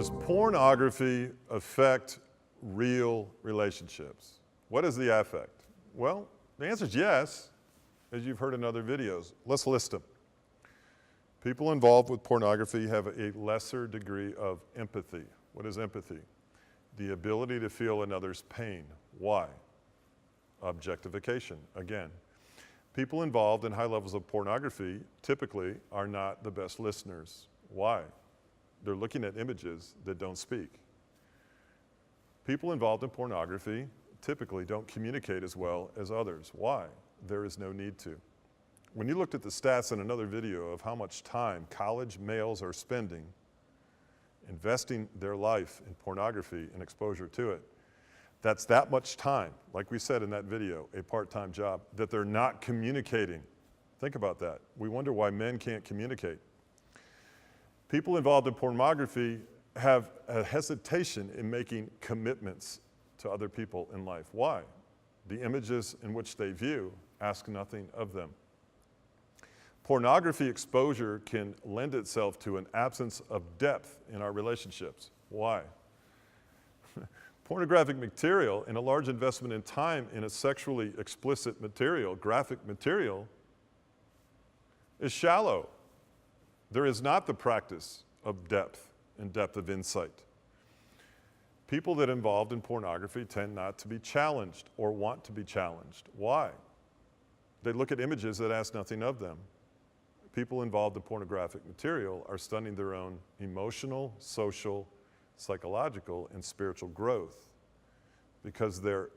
Does pornography affect real relationships? What is the affect? Well, the answer is yes, as you've heard in other videos. Let's list them. People involved with pornography have a lesser degree of empathy. What is empathy? The ability to feel another's pain. Why? Objectification, again. People involved in high levels of pornography typically are not the best listeners. Why? They're looking at images that don't speak. People involved in pornography typically don't communicate as well as others. Why? There is no need to. When you looked at the stats in another video of how much time college males are spending investing their life in pornography and exposure to it, that's that much time, like we said in that video, a part-time job, that they're not communicating. Think about that. We wonder why men can't communicate. People involved in pornography have a hesitation in making commitments to other people in life. Why? The images in which they view ask nothing of them. Pornography exposure can lend itself to an absence of depth in our relationships. Why? Pornographic material and a large investment in time in a sexually explicit material, graphic material, is shallow. There is not the practice of depth and depth of insight. People that are involved in pornography tend not to be challenged or want to be challenged. Why? They look at images that ask nothing of them. People involved in pornographic material are stunning their own emotional, social, psychological, and spiritual growth because their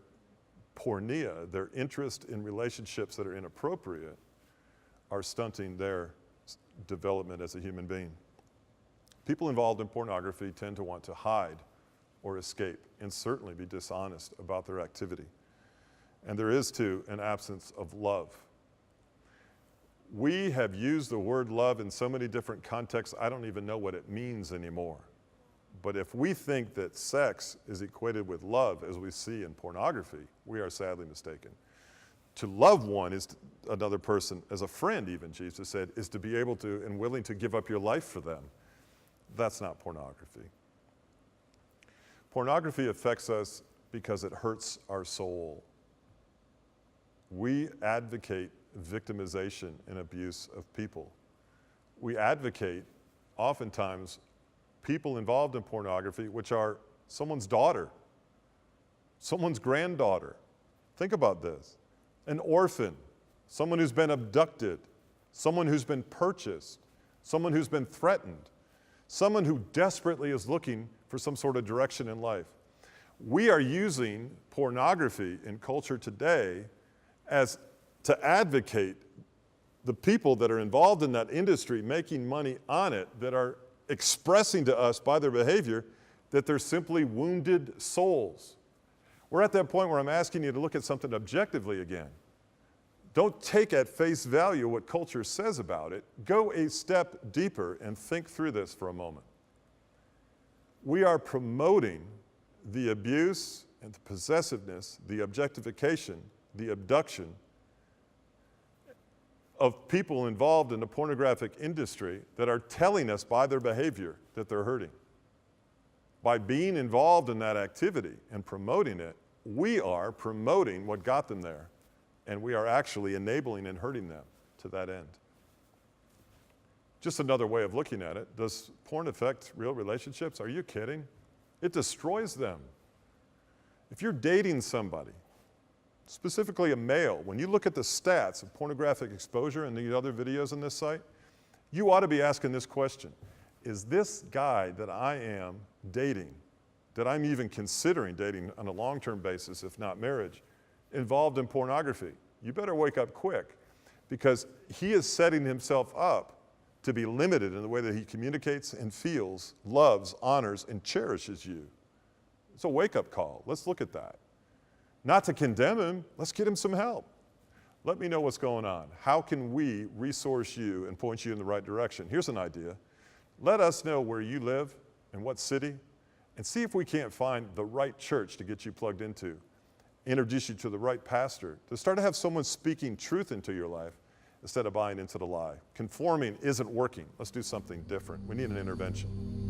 pornea, their interest in relationships that are inappropriate, are stunting their development as a human being. People involved in pornography tend to want to hide or escape and certainly be dishonest about their activity. And there is, too, an absence of love. We have used the word love in so many different contexts, I don't even know what it means anymore. But if we think that sex is equated with love, as we see in pornography, we are sadly mistaken. To love one is another person, as a friend even, Jesus said, is to be able to and willing to give up your life for them. That's not pornography. Pornography affects us because it hurts our soul. We advocate victimization and abuse of people. We advocate, oftentimes, people involved in pornography, which are someone's daughter, someone's granddaughter. Think about this. An orphan, someone who's been abducted, someone who's been purchased, someone who's been threatened, someone who desperately is looking for some sort of direction in life. We are using pornography in culture today as to advocate the people that are involved in that industry making money on it, that are expressing to us by their behavior that they're simply wounded souls. We're at that point where I'm asking you to look at something objectively again. Don't take at face value what culture says about it. Go a step deeper and think through this for a moment. We are promoting the abuse and the possessiveness, the objectification, the abduction of people involved in the pornographic industry that are telling us by their behavior that they're hurting. By being involved in that activity and promoting it, we are promoting what got them there, and we are actually enabling and hurting them to that end. Just another way of looking at it, does porn affect real relationships? Are you kidding? It destroys them. If you're dating somebody, specifically a male, when you look at the stats of pornographic exposure and the other videos on this site, you ought to be asking this question. Is this guy that I am dating, that I'm even considering dating on a long-term basis, if not marriage, involved in pornography? You better wake up quick, because he is setting himself up to be limited in the way that he communicates and feels, loves, honors, and cherishes you. It's a wake-up call. Let's look at that. Not to condemn him, let's get him some help. Let me know what's going on. How can we resource you and point you in the right direction? Here's an idea. Let us know where you live and what city, and see if we can't find the right church to get you plugged into, introduce you to the right pastor, to start to have someone speaking truth into your life instead of buying into the lie. Conforming isn't working. Let's do something different. We need an intervention.